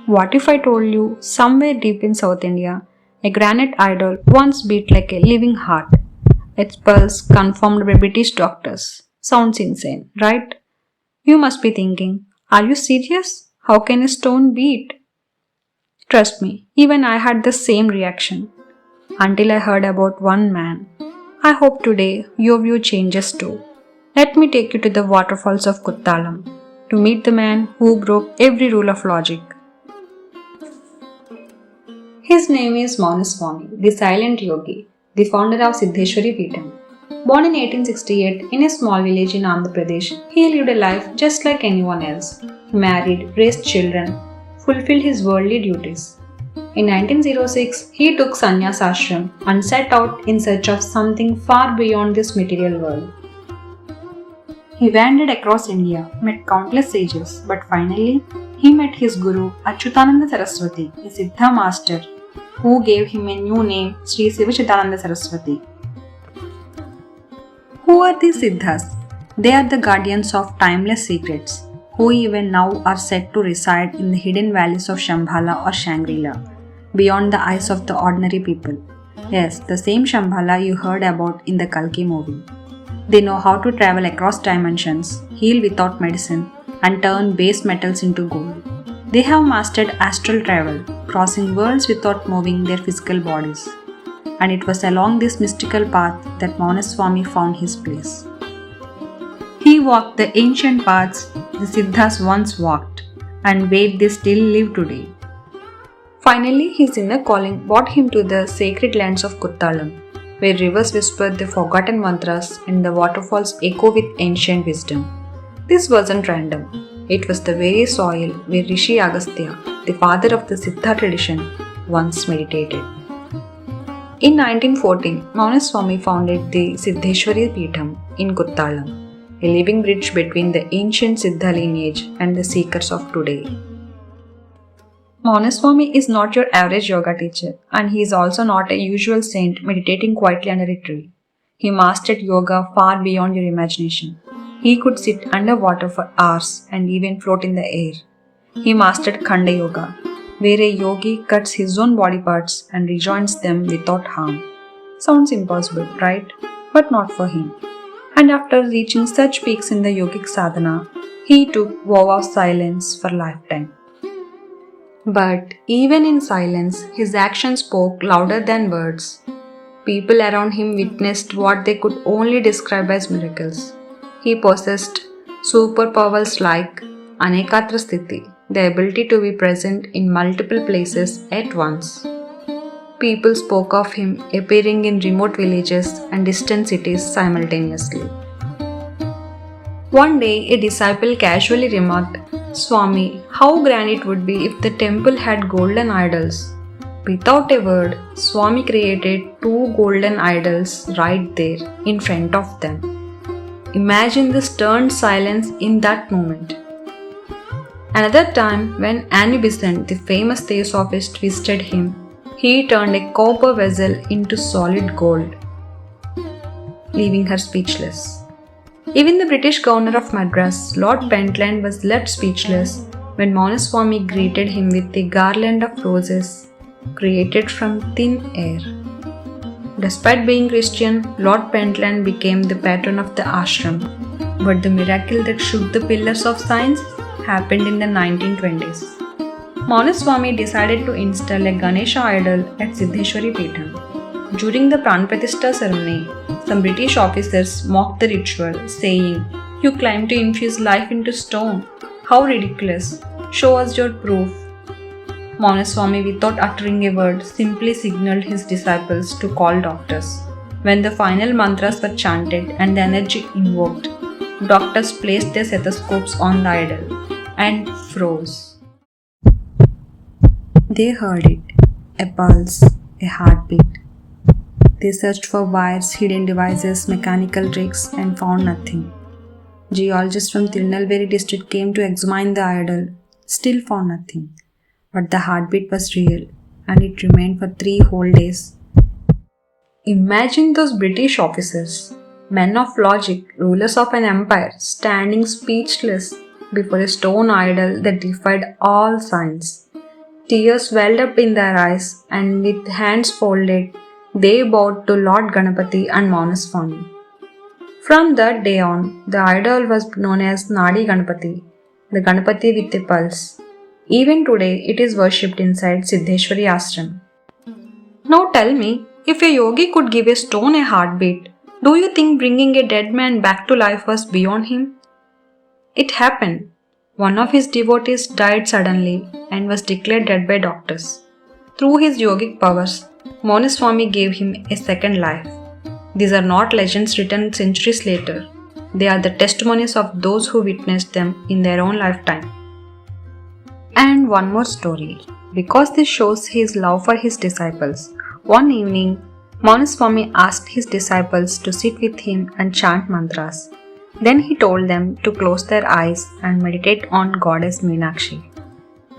What if I told you somewhere deep in South India, a granite idol once beat like a living heart? Its pulse confirmed by British doctors. Sounds insane, right? You must be thinking, are you serious? How can a stone beat? Trust me, even I had the same reaction until I heard about one man. I hope today your view changes too. Let me take you to the waterfalls of Courtallam to meet the man who broke every rule of logic. His name is Mouna Swamy, the silent yogi, the founder of Siddheswari Peetham. Born in 1868 in a small village in Andhra Pradesh, he lived a life just like anyone else. He married, raised children, fulfilled his worldly duties. In 1906, he took sannyas ashram and set out in search of something far beyond this material world. He wandered across India, met countless sages, but finally, he met his guru Achyutananda Saraswati, a Siddha master, who gave him a new name, Sri Sivachidananda Saraswati. Who are these Siddhas? They are the guardians of timeless secrets, who even now are said to reside in the hidden valleys of Shambhala or Shangri-La, beyond the eyes of the ordinary people. Yes, the same Shambhala you heard about in the Kalki movie. They know how to travel across dimensions, heal without medicine, and turn base metals into gold. They have mastered astral travel, crossing worlds without moving their physical bodies. And it was along this mystical path that Mouna Swamy found his place. He walked the ancient paths the Siddhas once walked, and where they still live today. Finally, his inner calling brought him to the sacred lands of Courtallam, where rivers whispered the forgotten mantras and the waterfalls echo with ancient wisdom. This wasn't random. It was the very soil where Rishi Agastya, the father of the Siddha tradition, once meditated. In 1914, Mouna Swamy founded the Siddheswari Peetham in Courtallam, a living bridge between the ancient Siddha lineage and the seekers of today. Mouna Swamy is not your average yoga teacher, and he is also not a usual saint meditating quietly under a tree. He mastered yoga far beyond your imagination. He could sit underwater for hours and even float in the air. He mastered KHANDA Yoga, where a yogi cuts his own body parts and rejoins them without harm. Sounds impossible, right? But not for him. And after reaching such peaks in the yogic sadhana, he took vow of silence for a lifetime. But even in silence, his actions spoke louder than words. People around him witnessed what they could only describe as miracles. He possessed superpowers like Anekatra Sthiti, the ability to be present in multiple places at once. People spoke of him appearing in remote villages and distant cities simultaneously. One day, a disciple casually remarked, "Swami, how grand it would be if the temple had golden idols." Without a word, Swami created 2 golden idols right there in front of them. Imagine the stern silence in that moment. Another time, when Annie Besant, the famous theosophist, visited him, he turned a copper vessel into solid gold, leaving her speechless. Even the British governor of Madras, Lord Pentland, was left speechless when Mouna Swamy greeted him with a garland of roses created from thin air. Despite being Christian, Lord Pentland became the patron of the ashram, but the miracle that shook the pillars of science happened in the 1920s. Mouna Swamy decided to install a Ganesha idol at Siddheswari Peetham. During the Pran Pratishtha ceremony, some British officers mocked the ritual, saying, "You claim to infuse life into stone. How ridiculous! Show us your proof." Mouna Swamy, without uttering a word, simply signaled his disciples to call doctors. When the final mantras were chanted and the energy invoked, doctors placed their stethoscopes on the idol and froze. They heard it, a pulse, a heartbeat. They searched for wires, hidden devices, mechanical tricks, and found nothing. Geologists from Tirunelveli district came to examine the idol, still found nothing. But the heartbeat was real, and it remained for 3 whole days. Imagine those British officers, men of logic, rulers of an empire, standing speechless before a stone idol that defied all science. Tears welled up in their eyes, and with hands folded, they bowed to Lord Ganapati and Mouna Swamy. From that day on, the idol was known as Nadi Ganapati, the Ganapati with a pulse. Even today, it is worshipped inside Siddheswari Ashram. Now tell me, if a yogi could give a stone a heartbeat, do you think bringing a dead man back to life was beyond him? It happened. One of his devotees died suddenly and was declared dead by doctors. Through his yogic powers, Mouna Swamy gave him a second life. These are not legends written centuries later. They are the testimonies of those who witnessed them in their own lifetime. And one more story. Because this shows his love for his disciples, one evening, Mouna Swamy asked his disciples to sit with him and chant mantras. Then he told them to close their eyes and meditate on Goddess Meenakshi.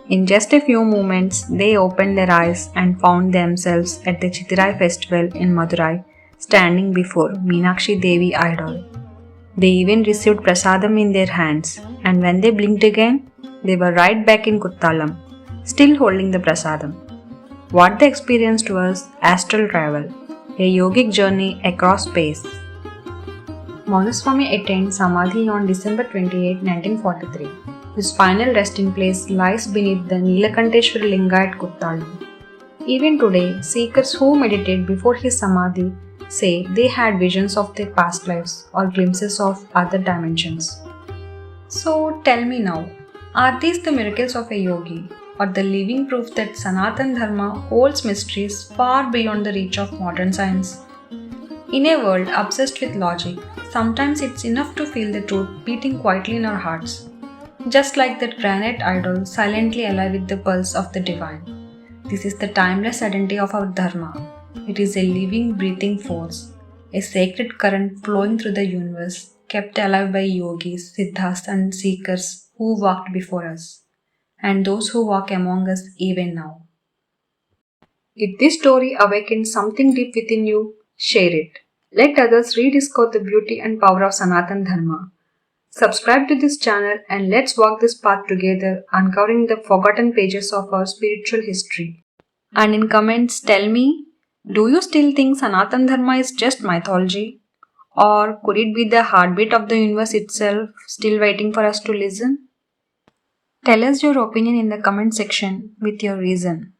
In just a few moments, they opened their eyes and found themselves at the Chittirai festival in Madurai, standing before Meenakshi Devi idol. They even received prasadam in their hands, and when they blinked again, they were right back in Courtallam, still holding the prasadam. What they experienced was astral travel, a yogic journey across space. Mouna Swamy attained Samadhi on December 28, 1943. His final resting place lies beneath the Neelakanteshwara Linga at Courtallam. Even today, seekers who meditate before his Samadhi say they had visions of their past lives or glimpses of other dimensions. So tell me now, are these the miracles of a yogi or the living proof that Sanatana Dharma holds mysteries far beyond the reach of modern science? In a world obsessed with logic, sometimes it's enough to feel the truth beating quietly in our hearts. Just like that granite idol silently alive with the pulse of the divine. This is the timeless identity of our Dharma. It is a living, breathing force, a sacred current flowing through the universe, kept alive by yogis, siddhas and seekers who walked before us, and those who walk among us even now. If this story awakens something deep within you, share it. Let others rediscover the beauty and power of Sanatana Dharma. Subscribe to this channel and let's walk this path together, uncovering the forgotten pages of our spiritual history. And in comments, tell me, do you still think Sanatana Dharma is just mythology? Or could it be the heartbeat of the universe itself, still waiting for us to listen? Tell us your opinion in the comment section with your reason.